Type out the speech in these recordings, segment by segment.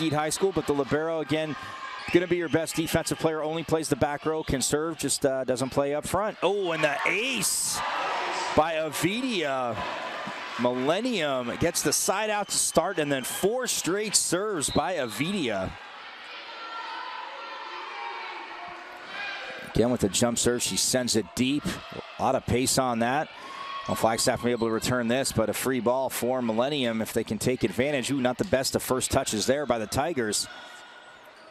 Mesquite High School, but the libero, again, going to be your best defensive player, only plays the back row, can serve, just doesn't play up front. Oh, and the ace by Avidia. Millennium gets the side out to start, and then 4 straight serves by Avidia. Again, with the jump serve, she sends it deep. A lot of pace on that. Well, Flagstaff will be able to return this, but a free ball for Millennium if they can take advantage. Ooh, not the best of first touches there by the Tigers.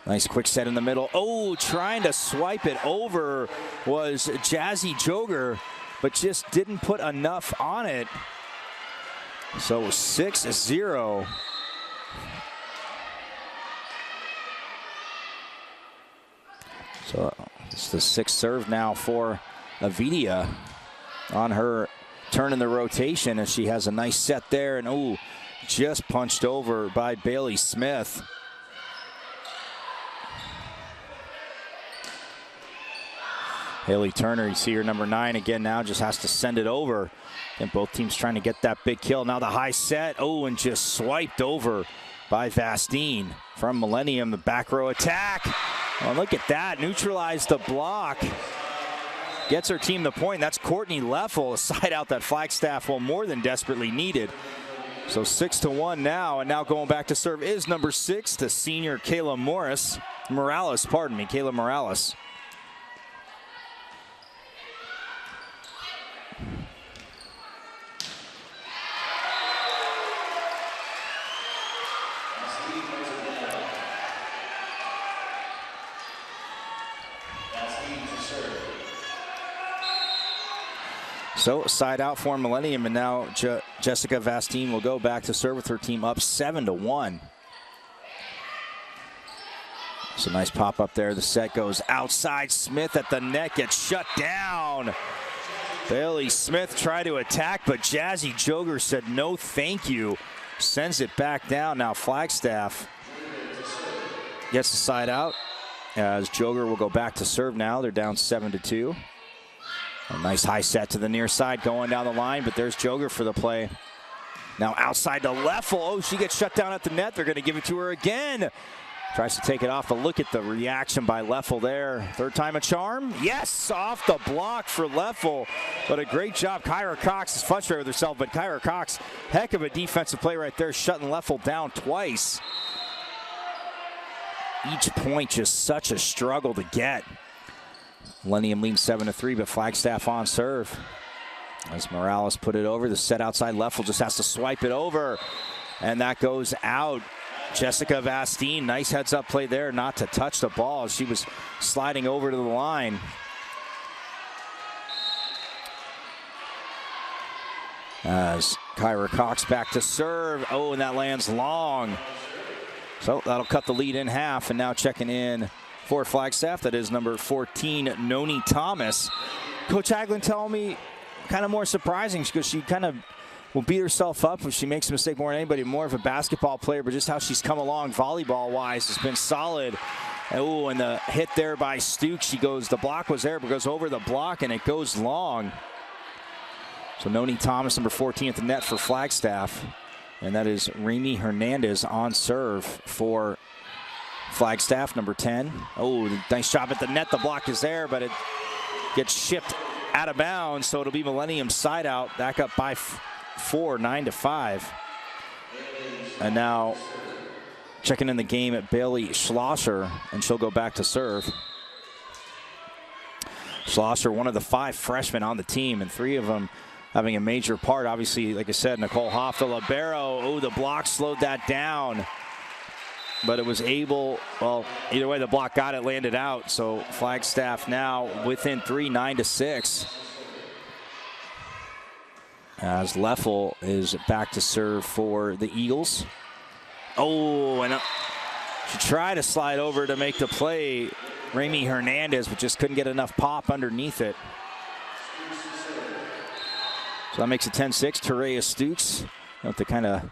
Nice quick set in the middle. Oh, trying to swipe it over was Jazzy Joger, but just didn't put enough on it. So 6-0. So it's the 6th serve now for Avidia on her turn in the rotation, as she has a nice set there, and oh, just punched over by Bailey Smith. Haley Turner, you see her number 9 again now, just has to send it over. And both teams trying to get that big kill. Now the high set, oh, and just swiped over by Vastine from Millennium. The back row attack. Oh, look at that, neutralized the block. Gets her team the point. That's Courtney Leffel, a side out that Flagstaff will more than desperately needed. So 6-1 now, and now going back to serve is number 6, the senior Kayla Morales, Kayla Morales. So side out for Millennium, and now Jessica Vastine will go back to serve with her team up 7-1. So nice pop up there. The set goes outside. Smith at the net gets shut down. Bailey Smith tried to attack, but Jazzy Joger said no thank you. Sends it back down. Now Flagstaff gets the side out, as Joger will go back to serve now. They're down 7-2. A nice high set to the near side going down the line, but there's Joger for the play. Now outside to Leffel. Oh, she gets shut down at the net. They're going to give it to her again. Tries to take it off, but look at the reaction by Leffel there. Third time a charm? Yes, off the block for Leffel. But a great job. Kyra Cox is frustrated with herself, but Kyra Cox, heck of a defensive play right there, shutting Leffel down twice. Each point just such a struggle to get. Millennium leads 7-3, but Flagstaff on serve. As Morales put it over, the set outside Leffel just has to swipe it over, and that goes out. Jessica Vastine, nice heads-up play there, not to touch the ball. She was sliding over to the line. As Kyra Cox back to serve. Oh, and that lands long. So that'll cut the lead in half, and now checking in for Flagstaff, that is number 14, Noni Thomas. Coach Haglund telling me kind of more surprising, because she kind of will beat herself up if she makes a mistake more than anybody, more of a basketball player, but just how she's come along volleyball-wise has been solid. Oh, and the hit there by Stukes, she goes, the block was there, but goes over the block, and it goes long. So Noni Thomas, number 14 at the net for Flagstaff, and that is Remy Hernandez on serve for Flagstaff, number 10. Oh, nice job at the net. The block is there, but it gets shipped out of bounds, so it'll be Millennium side out, back up by 4, 9-5. And now checking in the game at Bailey Schlosser, and she'll go back to serve. Schlosser, one of the 5 freshmen on the team, and 3 of them having a major part. Obviously, like I said, Nicole Hoff, the libero. Oh, the block slowed that down. But it was able, well, either way the block got it, landed out. So Flagstaff now within 3, 9-6. As Leffel is back to serve for the Eagles. Oh, and she tried to slide over to make the play, Remy Hernandez, but just couldn't get enough pop underneath it. So that makes it 10-6. Terea Stukes, with the kind of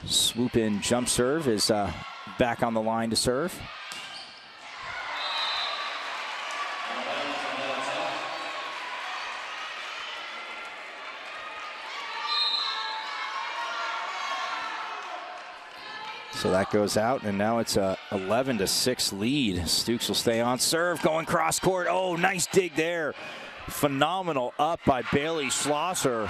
swoop in jump serve, is back on the line to serve. So that goes out, and now it's a 11-6 lead. Stukes will stay on serve, going cross court. Oh, nice dig there. Phenomenal up by Bailey Schlosser.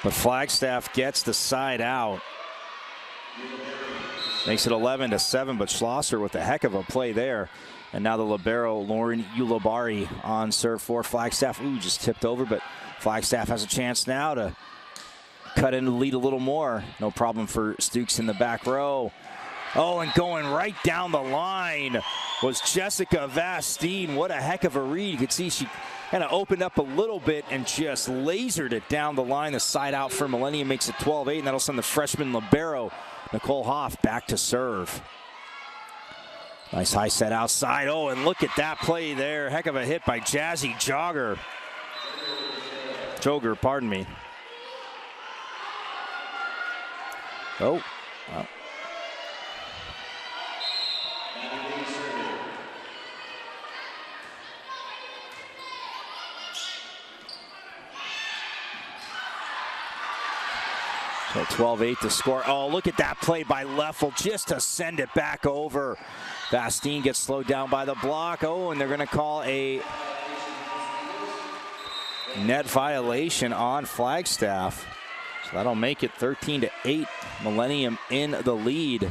But Flagstaff gets the side out. Makes it 11-7, but Schlosser with a heck of a play there. And now the libero, Lauren Ulabari, on serve for Flagstaff. Ooh, just tipped over, but Flagstaff has a chance now to cut in the lead a little more. No problem for Stukes in the back row. Oh, and going right down the line was Jessica Vastine. What a heck of a read. You could see she kind of opened up a little bit and just lasered it down the line. The side out for Millennium makes it 12-8, and that'll send the freshman libero, Nicole Hoff, back to serve. Nice high set outside. Oh, and look at that play there. Heck of a hit by Jazzy Joger, pardon me. Oh. So 12-8 to score. Oh, look at that play by Leffel just to send it back over. Vastine gets slowed down by the block. Oh, and they're going to call a net violation on Flagstaff. So that'll make it 13-8. Millennium in the lead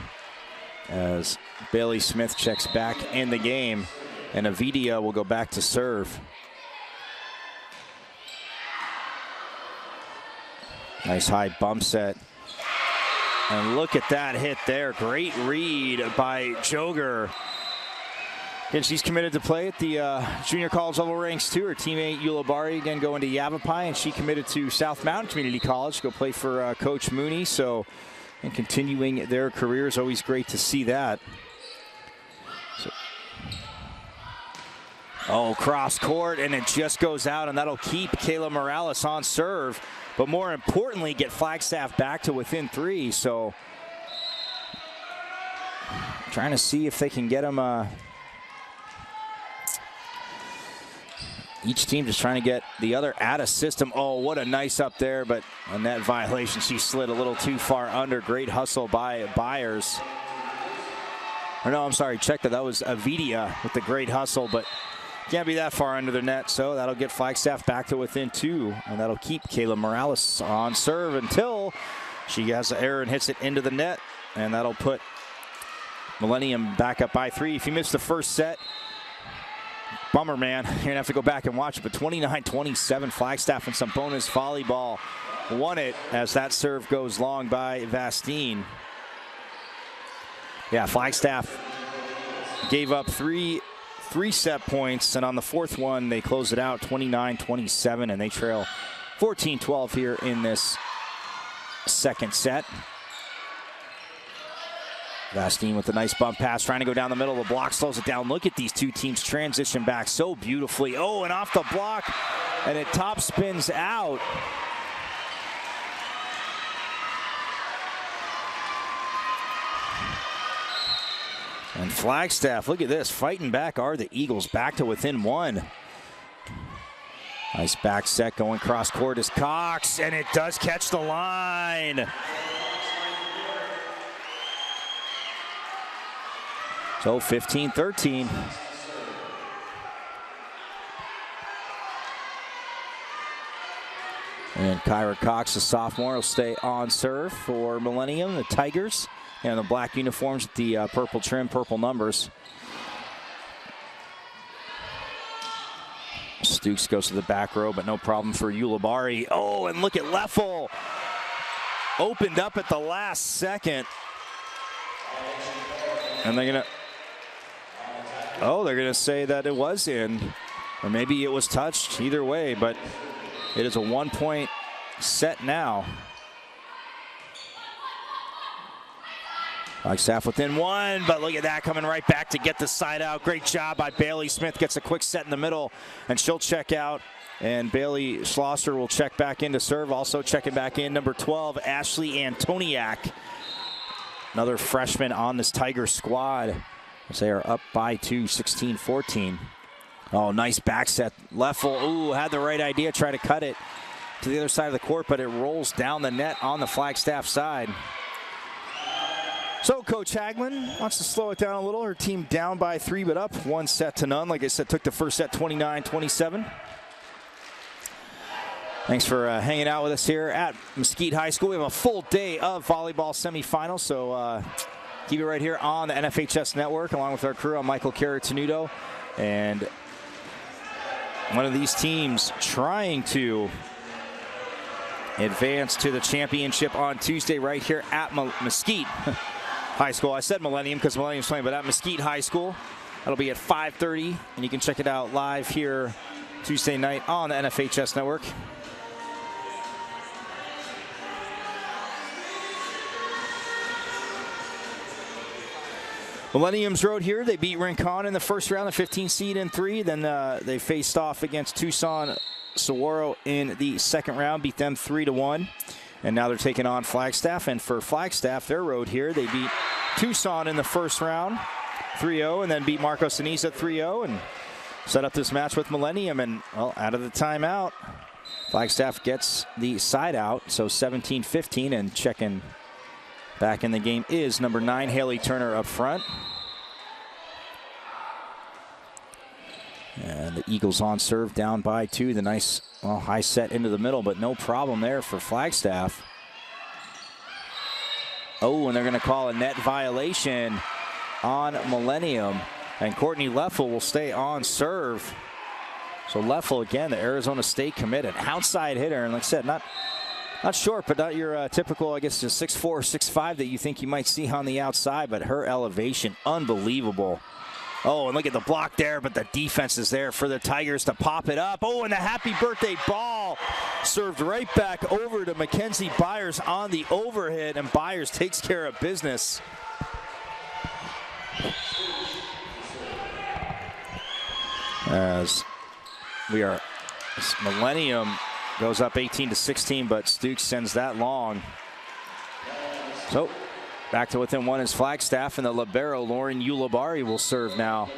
as Bailey Smith checks back in the game. And Avidia will go back to serve. Nice high bump set. And look at that hit there. Great read by Joger. And she's committed to play at the junior college level ranks too. Her teammate Ulabari again going to Yavapai, and she committed to South Mountain Community College to go play for Coach Mooney. So, and continuing their careers, always great to see that. So, oh, cross court, and it just goes out, and that'll keep Kayla Morales on serve. But more importantly, get Flagstaff back to within 3. So, trying to see if they can get them. Each team just trying to get the other out of system. Oh, what a nice up there, but on that violation, she slid a little too far under. Great hustle by Byers. Or no, I'm sorry, check that. That was Avidia with the great hustle, but can't be that far under the net, so that'll get Flagstaff back to within 2, and that'll keep Kayla Morales on serve until she has an error and hits it into the net, and that'll put Millennium back up by 3. If you missed the first set, bummer, man. You're going to have to go back and watch it. But 29-27, Flagstaff and some bonus volleyball won it as that serve goes long by Vastine. Yeah, Flagstaff gave up three set points, and on the fourth one, they close it out 29-27, and they trail 14-12 here in this second set. Vastine with a nice bump pass, trying to go down the middle. The block slows it down. Look at these two teams transition back so beautifully. Oh, and off the block, and it top spins out. And Flagstaff, look at this, fighting back are the Eagles, back to within 1. Nice back set going cross court is Cox, and it does catch the line. So 15-13. And Kyra Cox, the sophomore, will stay on serve for Millennium, the Tigers. And the black uniforms with the purple trim, purple numbers. Stukes goes to the back row, but no problem for Ulabari. Oh, and look at Leffel. Opened up at the last second. And they're going to... Oh, they're going to say that it was in. Or maybe it was touched. Either way, but it is a 1-point set now. Flagstaff within 1, but look at that coming right back to get the side out. Great job by Bailey Smith. Gets a quick set in the middle, and she'll check out. And Bailey Schlosser will check back in to serve. Also checking back in, number 12, Ashley Antoniak. Another freshman on this Tiger squad. As they are up by 2, 16-14. Oh, nice back set. Leffel, ooh, had the right idea, try to cut it. to the other side of the court, but it rolls down the net on the Flagstaff side. So Coach Hagman wants to slow it down a little. Her team down by 3, but up 1-0. Like I said, took the first set 29-27. Thanks for hanging out with us here at Mesquite High School. We have a full day of volleyball semifinals, so keep it right here on the NFHS Network, along with our crew. I'm Michael Caratanudo, and one of these teams trying to advance to the championship on Tuesday right here at Mesquite High School. I said Millennium because Millennium's playing, but at Mesquite High School. That'll be at 5:30, and you can check it out live here Tuesday night on the NFHS Network. Millennium's road here. They beat Rincon in the first round, the 15 seed in 3. Then they faced off against Tucson Saguaro in the second round, beat them 3-1. And now they're taking on Flagstaff. And for Flagstaff, their road here, they beat Tucson in the first round, 3-0, and then beat Marco Sinisa 3-0 and set up this match with Millennium. And, well, out of the timeout, Flagstaff gets the side out, so 17-15, and checking back in the game is number 9, Haley Turner up front. And the Eagles on serve, down by 2. The nice high set into the middle, but no problem there for Flagstaff. Oh, and they're going to call a net violation on Millennium. And Courtney Leffel will stay on serve. So Leffel, again, the Arizona State commit, an outside hitter. And like I said, not short, but not your typical, I guess, just 6'4", 6'5" that you think you might see on the outside. But her elevation, unbelievable. Oh, and look at the block there, but the defense is there for the Tigers to pop it up. Oh, and the happy birthday ball served right back over to Mackenzie Byers on the overhead, and Byers takes care of business. As Millennium goes up 18-16, but Stukes sends that long. So back to within 1 is Flagstaff, and the libero, Lauren Ulibarri, will serve now.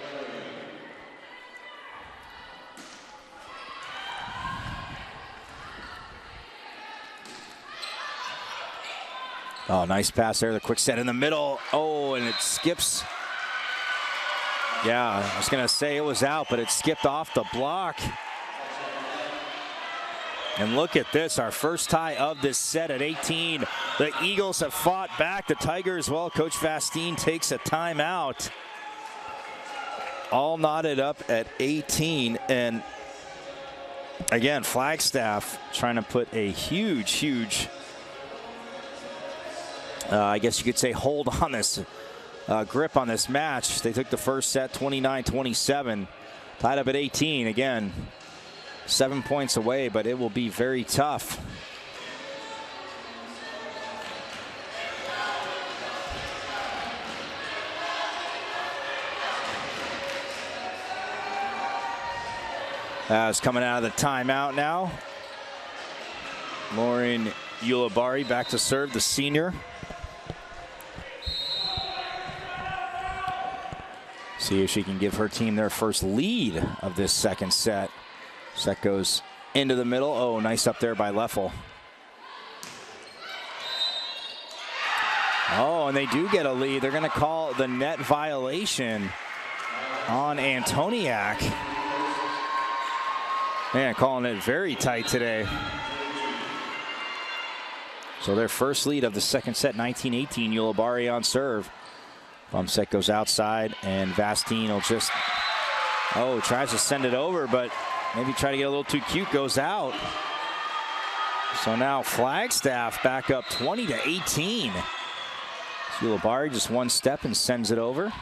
Oh, nice pass there. The quick set in the middle. Oh, and it skips. Yeah, I was going to say it was out, but it skipped off the block. And look at this, our first tie of this set at 18. The Eagles have fought back. The Tigers, well, Coach Vastine takes a timeout. All knotted up at 18. And again, Flagstaff trying to put a huge, I guess you could say, hold on this, grip on this match. They took the first set 29-27, tied up at 18. Again, 7 points away, but it will be very tough. As coming out of the timeout now, Lauren Ulibarri back to serve, the senior. See if she can give her team their first lead of this second set. Set goes into the middle. Oh, nice up there by Leffel. Oh, and they do get a lead. They're going to call the net violation on Antoniak. Man, calling it very tight today. So their first lead of the second set, 19-18. Ulibarri on serve. Bump set goes outside, and Vastine will just, tries to send it over, but maybe try to get a little too cute, goes out. So now Flagstaff back up 20-18. Ulibarri just one step and sends it over.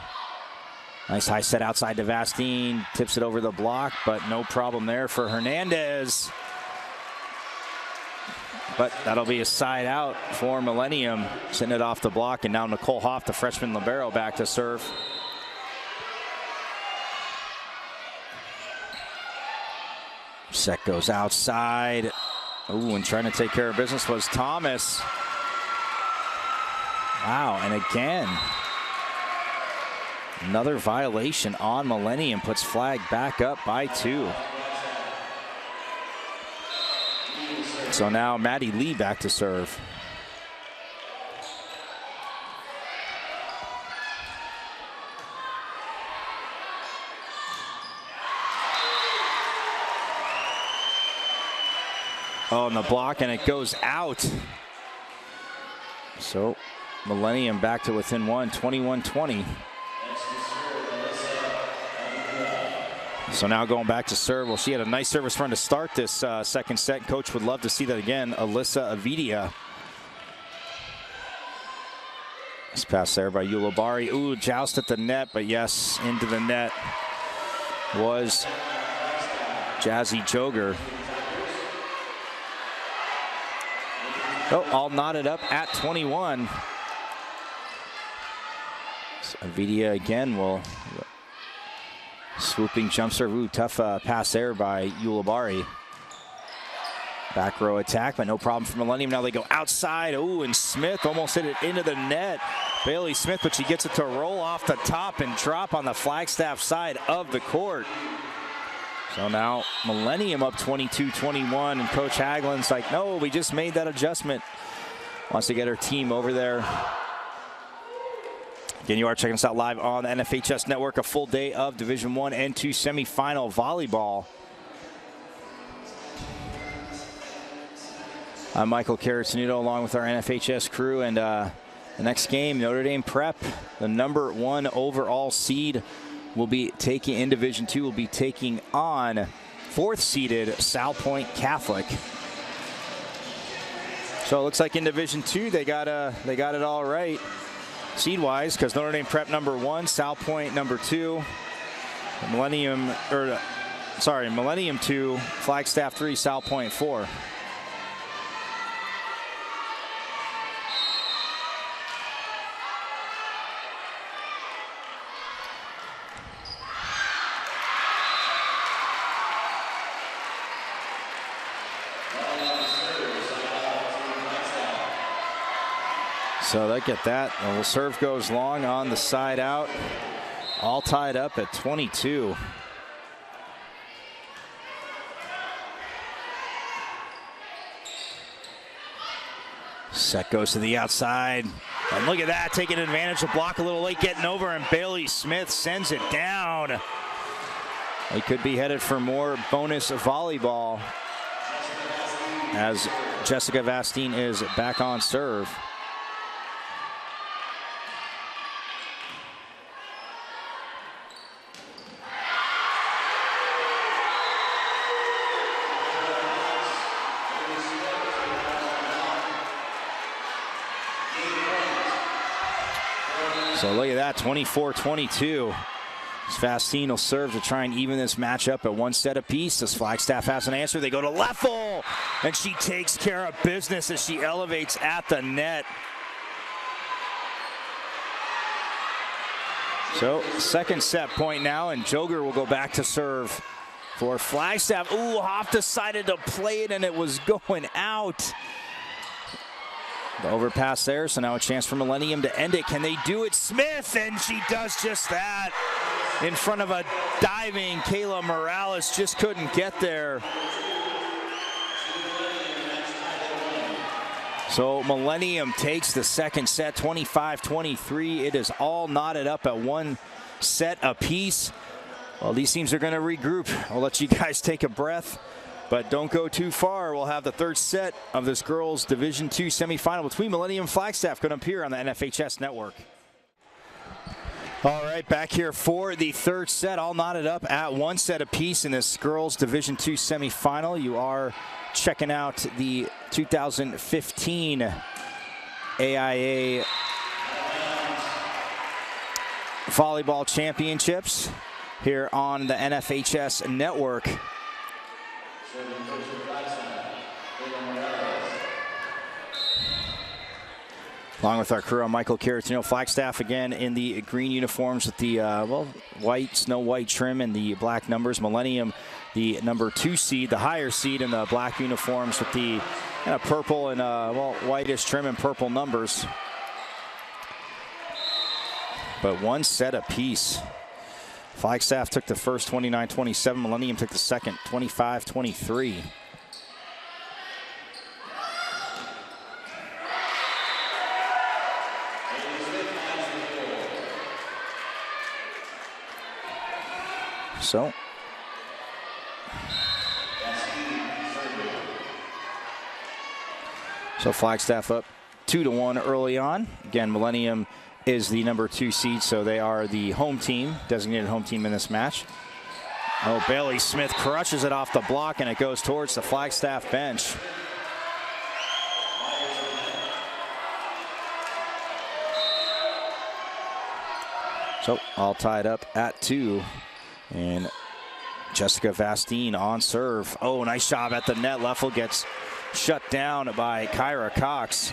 Nice high set outside to Vastine, tips it over the block, but no problem there for Hernandez. But that'll be a side out for Millennium, sending it off the block, and now Nicole Hoff, the freshman libero, back to serve. Set goes outside. Ooh, and trying to take care of business was Thomas. Wow, and again, another violation on Millennium, puts Flag back up by 2. So now Maddie Lee back to serve. Oh, and the block, and it goes out. So Millennium back to within one, 21-20. So now going back to serve. Well, she had a nice service run to start this second set. Coach would love to see that again. Alyssa Avidia. This pass there by Ulibarri. Ooh, joust at the net, but yes, into the net was Jazzy Joger. Oh, all knotted up at 21. So Avidia again will swooping jump serve. Ooh, tough pass there by Ulibarri. Back row attack, but no problem for Millennium. Now they go outside. Ooh, and Smith almost hit it into the net. Bailey Smith, but she gets it to roll off the top and drop on the Flagstaff side of the court. So now Millennium up 22-21, and Coach Hagelin's like, no, we just made that adjustment. Wants to get her team over there. Again, you are checking us out live on the NFHS Network, a full day of Division I and II semifinal volleyball. I'm Michael Caratenuto along with our NFHS crew, and the next game, Notre Dame Prep, the #1 overall seed, will be taking in Division II, will be taking on 4th seeded Salpointe Catholic. So it looks like in Division II they got it all right seed wise, because Notre Dame Prep #1, Salpointe #2, Millennium 2, Flagstaff 3, Salpointe 4. So they get that. The serve goes long on the side out. All tied up at 22. Set goes to the outside. And look at that, taking advantage of block a little late, getting over, and Bailey Smith sends it down. They could be headed for more bonus volleyball as Jessica Vastine is back on serve. So look at that, 24-22. Vastine will serve to try and even this matchup at 1 set apiece. As Flagstaff has an answer, they go to Leffel, and she takes care of business as she elevates at the net. So second set point now, and Joger will go back to serve for Flagstaff. Ooh, Hoff decided to play it, and it was going out. The overpass there, so now a chance for Millennium to end it. Can they do it? Smith, and she does just that. In front of a diving Kayla Morales, just couldn't get there. So Millennium takes the second set, 25-23. It is all knotted up at 1 set apiece. Well, these teams are going to regroup. I'll let you guys take a breath, but don't go too far. We'll have the third set of this girls' Division II semifinal between Millennium and Flagstaff going to appear on the NFHS Network. All right, back here for the third set, all knotted up at 1 set apiece in this girls' Division II semifinal. You are checking out the 2015 AIA Volleyball Championships here on the NFHS Network. Along with our crew, I'm Michael Caratenuto. Flagstaff again in the green uniforms with the white, snow white trim and the black numbers. Millennium, the #2 seed, the higher seed, in the black uniforms with the kind of purple and whitish trim and purple numbers. But 1 set apiece. Flagstaff took the first 29-27. Millennium took the second 25-23. So Flagstaff up 2-1 early on. Again, Millennium is the number 2 seed, so they are the home team, designated home team in this match. Oh, Bailey Smith crushes it off the block, and it goes towards the Flagstaff bench. So all tied up at 2, and Jessica Vastine on serve. Oh, nice job at the net. Leffel gets shut down by Kyra Cox.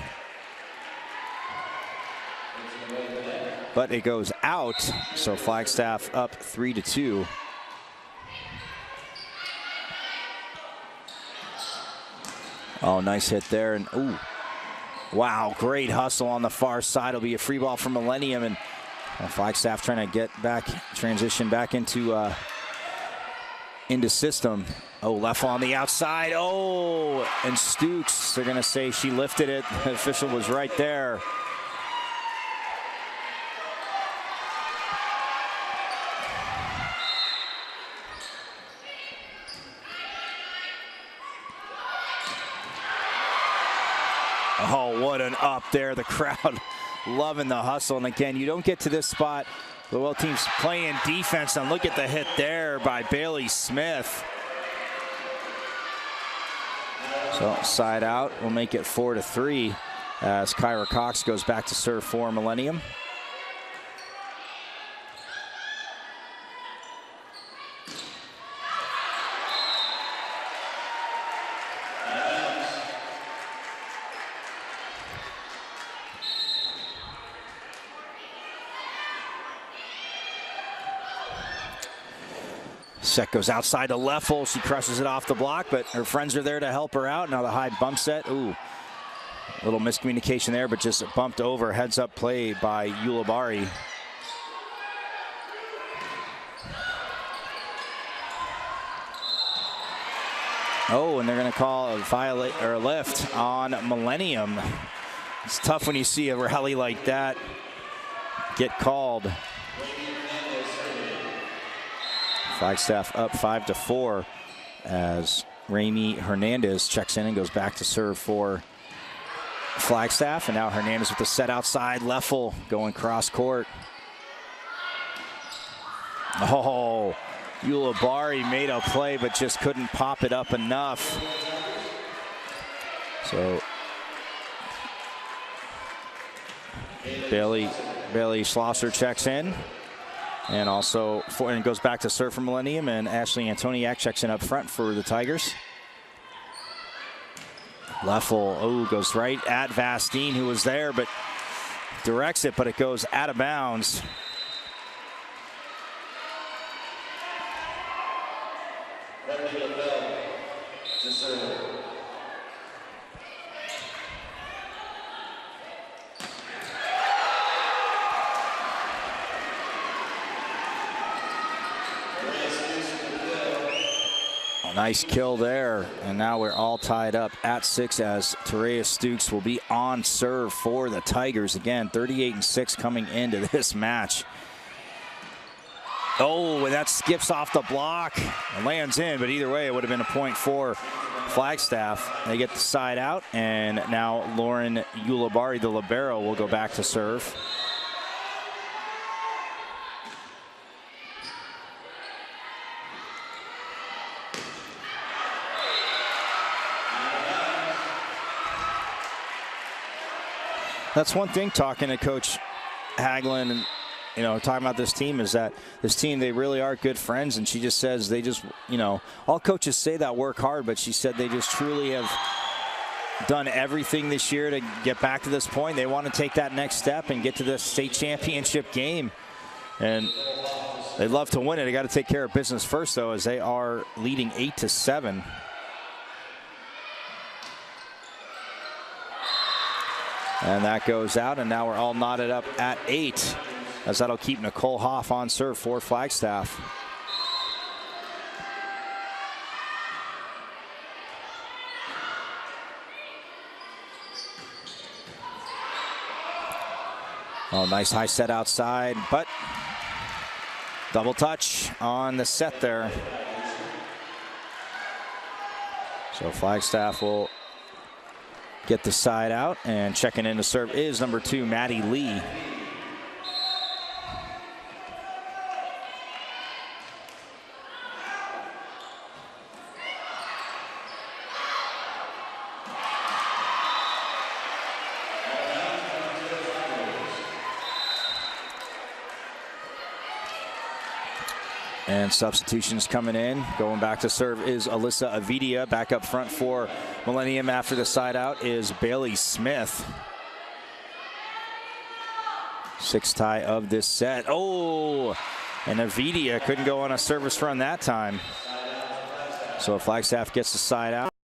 But it goes out, so Flagstaff up 3-2. Oh, nice hit there, and ooh, wow, great hustle on the far side. It'll be a free ball for Millennium, and Flagstaff trying to get back, transition back into system. Oh, Leffel on the outside. Oh, and Stukes, they're going to say she lifted it. The official was right there. Oh, what an up there. The crowd loving the hustle. And again, you don't get to this spot. The Well team's playing defense, and look at the hit there by Bailey Smith. So side out will make it 4-3 as Kyra Cox goes back to serve for Millennium. Set goes outside to Leffel. She crushes it off the block, but her friends are there to help her out. Now the high bump set. Ooh, a little miscommunication there, but just bumped over. Heads up play by Ulibarri. Oh, and they're going to call a lift on Millennium. It's tough when you see a rally like that get called. Flagstaff up 5-4 as Raimi Hernandez checks in and goes back to serve for Flagstaff. And now Hernandez with the set outside. Leffel going cross court. Oh, Ulibarri made a play but just couldn't pop it up enough. So Bailey Schlosser checks in. And also, and goes back to serve for Millennium, and Ashley Antoniak checks in up front for the Tigers. Leffel, oh, goes right at Vastine, who was there, but directs it, but it goes out of bounds. Nice kill there, and now we're all tied up at 6 as Terea Stukes will be on serve for the Tigers. Again, 38-6 coming into this match. Oh, and that skips off the block and lands in, but either way, it would have been a point for Flagstaff. They get the side out, and now Lauren Ulibarri, the libero, will go back to serve. That's one thing talking to Coach Hagelin and, you know, talking about this team is that this team, they really are good friends. And she just says they just, you know, all coaches say that work hard, but she said they just truly have done everything this year to get back to this point. They want to take that next step and get to the state championship game. And they'd love to win it. They got to take care of business first, though, as they are leading 8-7. And that goes out, and now we're all knotted up at 8, as that'll keep Nicole Hoff on serve for Flagstaff. Oh, nice high set outside, but Double touch on the set there. So Flagstaff will get the side out, and checking in to serve is number 2, Maddie Lee. And substitutions coming in. Going back to serve is Alyssa Avidia. Back up front for Millennium after the side out is Bailey Smith. 6th tie of this set. Oh, and Avidia couldn't go on a service run that time. So Flagstaff gets the side out.